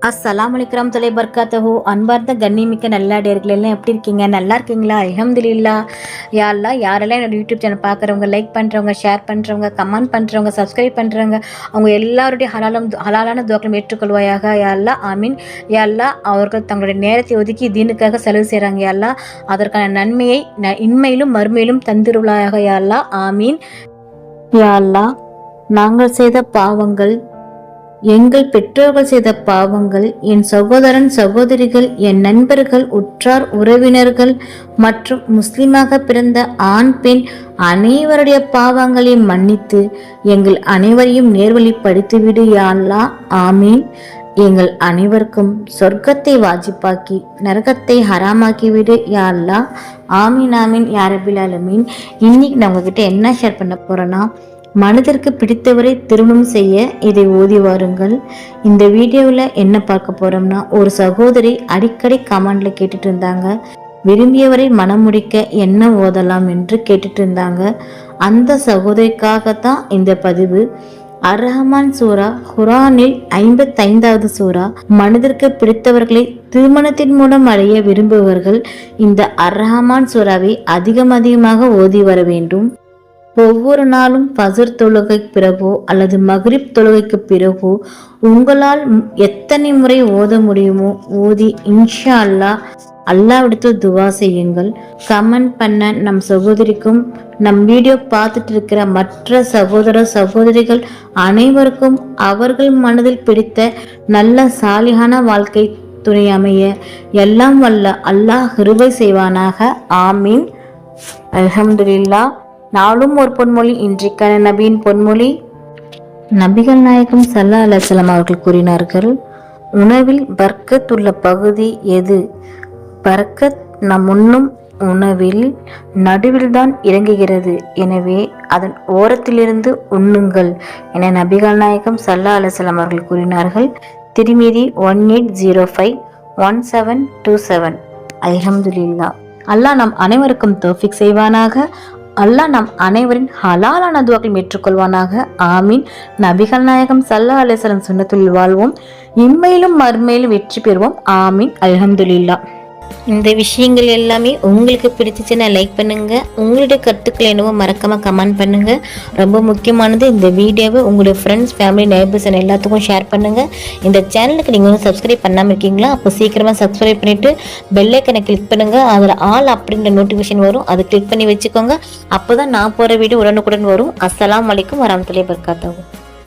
அஸ்ஸலாமு அலைக்கும் தொலை பர்காத்தஹு. அன்பார்ந்த கண்ணிமிக்க நல்லடியார்கள் எல்லாம் எப்படி இருக்கீங்க? நல்லா இருக்கீங்களா? அல்ஹம்துலில்லாஹ். யா அல்லாஹ், யாரெல்லாம் என்னோட யூடியூப் சேனல் பார்க்குறவங்க, லைக் பண்ணுறவங்க, ஷேர் பண்ணுறவங்க, கமெண்ட் பண்ணுறவங்க, சப்ஸ்கிரைப் பண்ணுறவங்க, அவங்க எல்லாருடைய ஹலாலான துவாக்களும் ஏற்றுக்கொள்வாயாக. யா அல்லாஹ், ஆமீன். யா அல்லாஹ், அவர்கள் தங்களுடைய நேரத்தை ஒதுக்கி தீனுக்காக செலவு செய்கிறாங்க. யா அல்லாஹ், அதற்கான நன்மையை இன்மையிலும் மறுமையிலும் தந்திருளாயாக. யா அல்லாஹ், ஆமீன். யா அல்லாஹ், நாங்கள் செய்த பாவங்கள், எங்கள் பெற்றோர்கள் செய்த பாவங்கள், என் சகோதரன் சகோதரிகள், என் நண்பர்கள், உற்றார் உறவினர்கள் மற்றும் முஸ்லிமாக பிறந்த ஆண் பெண் அனைவருடைய பாவங்களையும் மன்னித்து எங்கள் அனைவரையும் நேர்வழிப்படுத்திவிடு யா அல்லாஹ், ஆமீன். எங்கள் அனைவருக்கும் சொர்க்கத்தை வாஜிப்பாக்கி நரகத்தை ஹராமாக்கிவிடு யா அல்லாஹ், ஆமீன் ஆமீன் யா ரப்பில் ஆலமீன். இன்னைக்கு நான் உங்ககிட்ட என்ன ஷேர் பண்ண போறேன்னா, மனதிற்கு பிடித்தவரை திருமணம் செய்ய இதை ஓதி வாருங்கள். இந்த வீடியோவில் என்ன பார்க்க போறோம்னா, ஒரு சகோதரி அடிக்கடி கமெண்ட்ல கேட்டுட்டு இருந்தாங்க, விரும்பியவரை மனம் முடிக்க என்ன ஓதலாம் என்று கேட்டுட்டு இருந்தாங்க. அந்த சகோதரிக்காகத்தான் இந்த பதிவு. அர்-ரஹ்மான் சூரா, குர்ஆனில் 55வது சூரா. மனதிற்கு பிடித்தவர்களை திருமணத்தின் மூலம் அடைய விரும்புபவர்கள் இந்த அர்-ரஹ்மான் சூராவை அதிகமாக ஓதி வர வேண்டும். ஒவ்வொரு நாளும் ஃபஜ்ர் தொழுகைக்கு பிறகோ அல்லது மக்ரிப் தொழுகைக்கு பிறகோ உங்களால் எத்தனை முறை ஓத முடியுமோ ஓதி இன்ஷா அல்லாஹ் அல்லாஹ்விடத்தில் துவா செய்யுங்கள். கமெண்ட் பண்ண நம் சகோதரிக்கும், நம் வீடியோ பார்த்துட்டு இருக்கிற மற்ற சகோதர சகோதரிகள் அனைவருக்கும் அவர்கள் மனதில் பிடித்த நல்ல சாலிகான வாழ்க்கை துணை அமைய எல்லாம் வல்ல அல்லாஹ் கிருபை செய்வானாக. ஆமீன். அல்ஹம்துலில்லாஹ். நாளும் ஒரு பொன்மொழி. இன்றைக்கான நபியின் பொன்மொழி, நபிகள் நாயகம் ஸல்லல்லாஹு அலைஹி வஸல்லம் அவர்கள் கூறினார்கள், உணவில் பர்க்கத் உள்ள பகுதி எது? பர்க்கத் நம் உண்ணும் உணவில் நடுவில்தான் இறங்குகிறது, எனவே அதன் ஓரத்திலிருந்து உண்ணுங்கள் என நபிகள் நாயகம் ஸல்லல்லாஹு அலைஹி வஸல்லம் அவர்கள் கூறினார்கள். திர்மிதி 1805 1727. அல்ஹம்துலில்லாஹ். அல்லாஹ் நம் அனைவருக்கும் தௌஃபீக் செய்வானாக. அல்லாஹ் நம் அனைவரின் ஹலாலான துவாக்களை ஏற்றுக்கொள்வானாக. ஆமீன். நபிகள் நாயகம் ஸல்லல்லாஹு அலைஹி வஸல்லம் சுன்னத்துல் வாழ்வோம், இம்மையிலும் மறுமையிலும் வெற்றி பெறுவோம். ஆமீன். அல்ஹம்துலில்லாஹ். இந்த விஷயங்கள் எல்லாமே உங்களுக்கு பிடிச்சிச்சுன்னா லைக் பண்ணுங்க. உங்களுடைய கருத்துக்கள் என்னவோ மறக்காம கமெண்ட் பண்ணுங்க. ரொம்ப முக்கியமானது, இந்த வீடியோவை உங்களுடைய ஃப்ரெண்ட்ஸ், ஃபேமிலி, நெய்பர்ஸ் எல்லாத்துக்கும் ஷேர் பண்ணுங்க. இந்த சேனலுக்கு நீங்கள் வந்து சப்ஸ்கிரைப் பண்ணாமல் இருக்கீங்களா? அப்போ சீக்கிரமாக சப்ஸ்கிரைப் பண்ணிட்டு பெல் ஐக்கனை கிளிக் பண்ணுங்க. அதில் ஆல் அப்படின்ற நோட்டிஃபிகேஷன் வரும், அதை கிளிக் பண்ணி வச்சுக்கோங்க. அப்போதான் நான் போகிற வீடியோ உடனுக்குடன் வரும். அஸ்ஸலாமு அலைக்கும் வரஹ்மத்துல்லாஹி வபரகாத்துஹு.